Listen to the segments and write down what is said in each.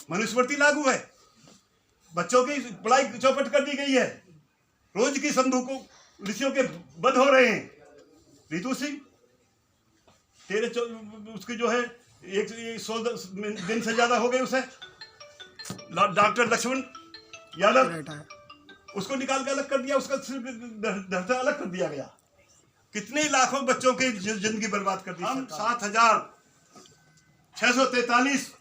मनुस्मृति लागू है, बच्चों की पढ़ाई चौपट कर दी गई है, रोज की संदूकों ऋषियों के बंद हो रहे हैं। रितु सिंह तेरे उसकी जो है 100 दिन से ज्यादा हो गए उसे। डॉक्टर लक्ष्मण यादव उसको निकाल के अलग कर दिया, उसका धरता अलग कर दिया गया। कितने लाखों बच्चों की जिंदगी बर्बाद कर दी। हम 7,643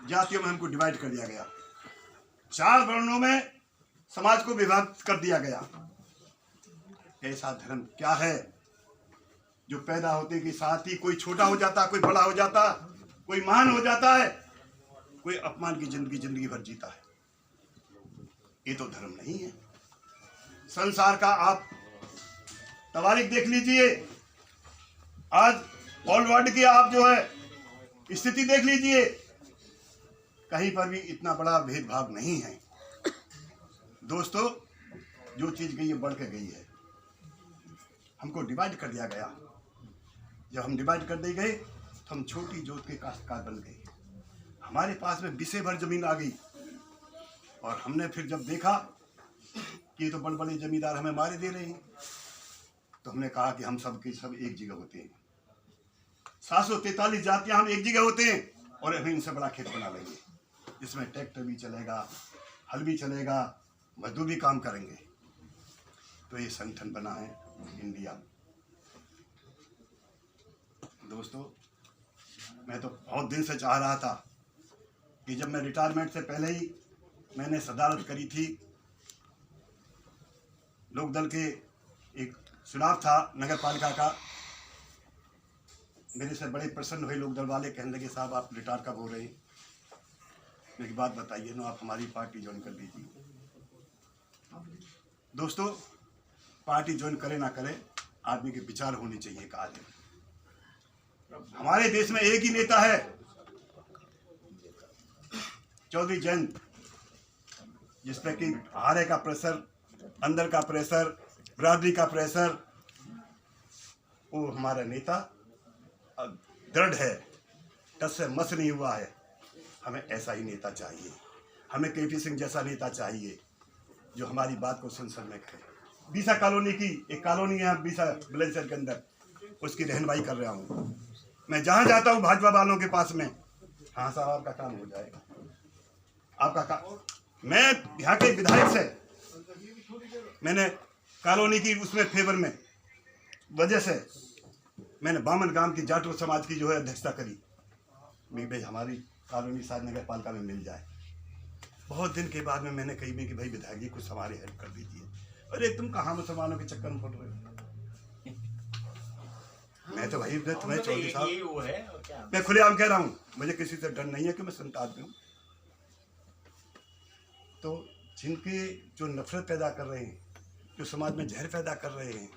जातियों में हमको डिवाइड कर दिया गया, 4 वर्णों में समाज को विभाजित कर दिया गया। ऐसा धर्म क्या है जो पैदा होते के साथ ही कोई छोटा हो जाता, कोई बड़ा हो जाता, कोई महान हो जाता है, कोई अपमान की जिंदगी भर जीता है। ये तो धर्म नहीं है। संसार का आप तवारीख देख लीजिए, आज ऑल वर्ल्ड की आप जो है स्थिति देख लीजिए, कहीं पर भी इतना बड़ा भेदभाव नहीं है। दोस्तों, जो चीज गई है बढ़ के गई है। हमको डिवाइड कर दिया गया। जब हम डिवाइड कर दिए गए तो हम छोटी जोत के काश्तकार बन गए। हमारे पास में बिसे भर जमीन आ गई और हमने फिर जब देखा कि ये तो बड़े बड़े जमींदार हमें मारे दे रहे हैं, तो हमने कहा कि हम सब के सब एक जगह होते हैं। 743 जातियां हम एक जगह होते हैं और हम इनसे बड़ा खेत बना लेंगे, जिसमें ट्रैक्टर भी चलेगा, हल भी चलेगा, मजदूर भी काम करेंगे। तो ये संगठन बना है इंडिया। दोस्तों, मैं तो बहुत दिन से चाह रहा था कि जब मैं रिटायरमेंट से पहले ही मैंने सदारत करी थी, लोकदल के एक चुनाव था नगर पालिका का। मेरे से बड़े प्रसन्न हुए लोकदल वाले, कहने लगे साहब आप रिटायर कब हो रहे हैं? मेरी बात बताइए ना, आप हमारी पार्टी ज्वाइन कर दीजिए। दोस्तों, पार्टी ज्वाइन करे ना करे, आदमी के विचार होने चाहिए। कहा जाए हमारे देश में एक ही नेता है, चौधरी जयंत, जिसपे कि हारे का प्रेशर, अंदर का प्रेशर, बरादरी का प्रेशर, वो हमारा नेता दृढ़ है, टस से मस नहीं हुआ है। हमें ऐसा ही नेता चाहिए। हमें केपी सिंह जैसा नेता चाहिए जो हमारी बात को सुन में कहे। बीसा कॉलोनी की एक कॉलोनी है बीसा बुलंदशहर के अंदर, उसकी रहनुमाई कर रहा हूँ। मैं जहाँ जाता हूँ भाजपा वालों के पास में, हाँ साहब आपका काम हो जाएगा, आपका काम। मैं यहाँ के विधायक से मैंने कॉलोनी की उसमें फेवर में वजह से मैंने बामन गांव की जाटो समाज की जो है अध्यक्षता करी। मैं भाई हमारी कॉलोनी शायद नगर पालिका में मिल जाए। बहुत दिन के बाद में मैंने कही कि भाई विधायक जी कुछ हमारी हेल्प कर दीजिए। अरे तुम कहाँ मुसलमानों के चक्कर में पड़ रहे हो? मैं तो भाई तुम्हें चौधरी साहब, मैं खुलेआम कह रहा हूँ, मुझे किसी से डर नहीं है कि मैं संत आदमी हूँ। तो जिनके जो नफरत पैदा कर रहे हैं, जो समाज में जहर पैदा कर रहे हैं,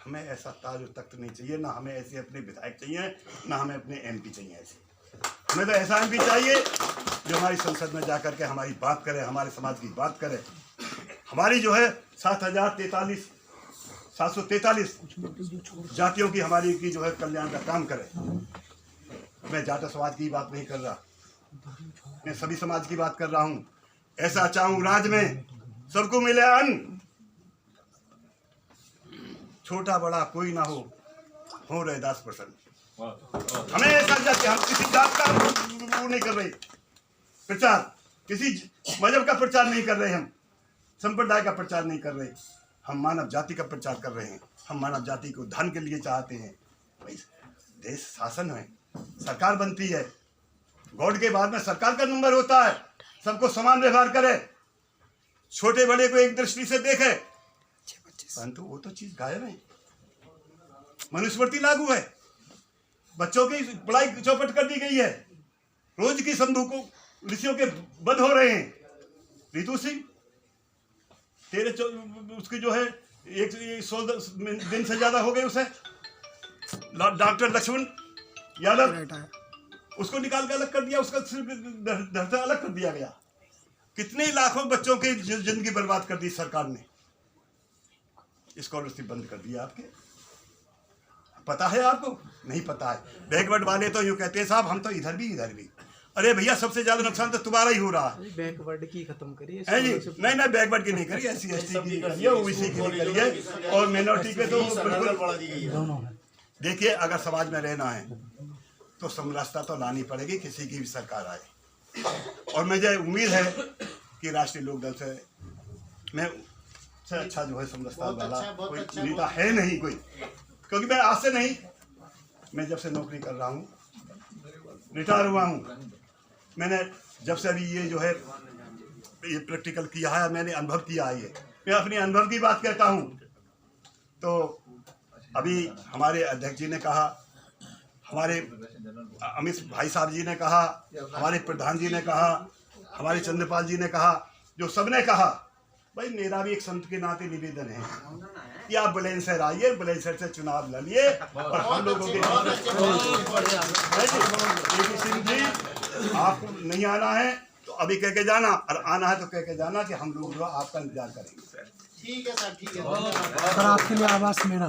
हमें ऐसा ताज और तख्त नहीं चाहिए, ना हमें ऐसे अपने विधायक चाहिए, ना हमें अपने एमपी चाहिए। ऐसे हमें तो ऐसा एमपी चाहिए जो हमारी संसद में जाकर के हमारी बात करे, हमारे समाज की बात करे। हमारी जो है 743 जातियों की हमारी की जो है कल्याण का काम करे। मैं जाट समाज की बात नहीं कर रहा, मैं सभी समाज की बात कर रहा हूँ। ऐसा चाहूँ राज्य में सबको मिले अन्न, छोटा बड़ा कोई ना हो रहे 10%। हमें ऐसा जाति, हम किसी जात का वो नहीं कर रहे प्रचार, किसी मजहब का प्रचार नहीं कर रहे, हम संप्रदाय का प्रचार नहीं कर रहे, हम मानव जाति का प्रचार कर रहे हैं। हम मानव जाति को धन के लिए चाहते हैं। भाई देश शासन है, सरकार बनती है, गॉड के बाद में सरकार का नंबर होता है, सबको समान व्यवहार करे, छोटे बड़े को एक दृष्टि से देखे। परंतु वो तो चीज गायब है। मनुस्मृति लागू है, बच्चों की पढ़ाई चौपट कर दी गई है, रोज की संदूकों ऋषियों के बंद हो रहे हैं। रितु सिंह तेरे उसकी जो है 100 दिन से ज्यादा हो गए उसे। डॉक्टर लक्ष्मण यादव उसको निकाल के अलग कर दिया, उसका धरता अलग कर दिया गया। कितने लाखों बच्चों की जिंदगी बर्बाद कर दी सरकार ने। स्कॉलरशिप बंद कर दी आपके, पता है आपको? नहीं पता है। बैकवर्ड वाले तो यूँ कहते हैं साहब हम तो इधर भी अरे भैया सबसे ज्यादा नुकसान तो तुम्हारा ही हो रहा है। बैकवर्ड की खत्म करिए है जी, नहीं बैकवर्ड की नहीं करी, SC ST की करिए, OBC की नहीं करिए, और मिनोरिटी पे तो बिल्कुल। देखिए अगर समाज में रहना है तो समरसता तो लानी पड़ेगी, किसी की भी सरकार आए। और मुझे उम्मीद है कि राष्ट्रीय लोकदल से मैं से अच्छा जो है समरसता वाला कोई नेता है नहीं कोई, क्योंकि मैं आज से नहीं, मैं जब से नौकरी कर रहा हूँ, रिटायर हुआ हूँ, मैंने जब से अभी ये जो है ये प्रैक्टिकल किया है, मैंने अनुभव किया है। ये मैं अपने अनुभव की बात कहता हूँ। तो अभी हमारे अध्यक्ष जी ने कहा, हमारे अमित भाई साहब जी ने कहा, हमारे प्रधान जी ने कहा, हमारे चंद्रपाल जी ने कहा, जो सबने कहा, भाई मेरा भी एक संत के नाते निवेदन है कि आप बुलंदशहर आइए, बुलंदशहर से चुनाव लड़िए और हम लोगों के सिंह जी आपको नहीं आना है तो अभी कह के जाना, और आना है तो कह के जाना कि हम लोग आपका इंतजार करेंगे। ठीक है सर, ठीक है सर, आपके लिए आवास मेरा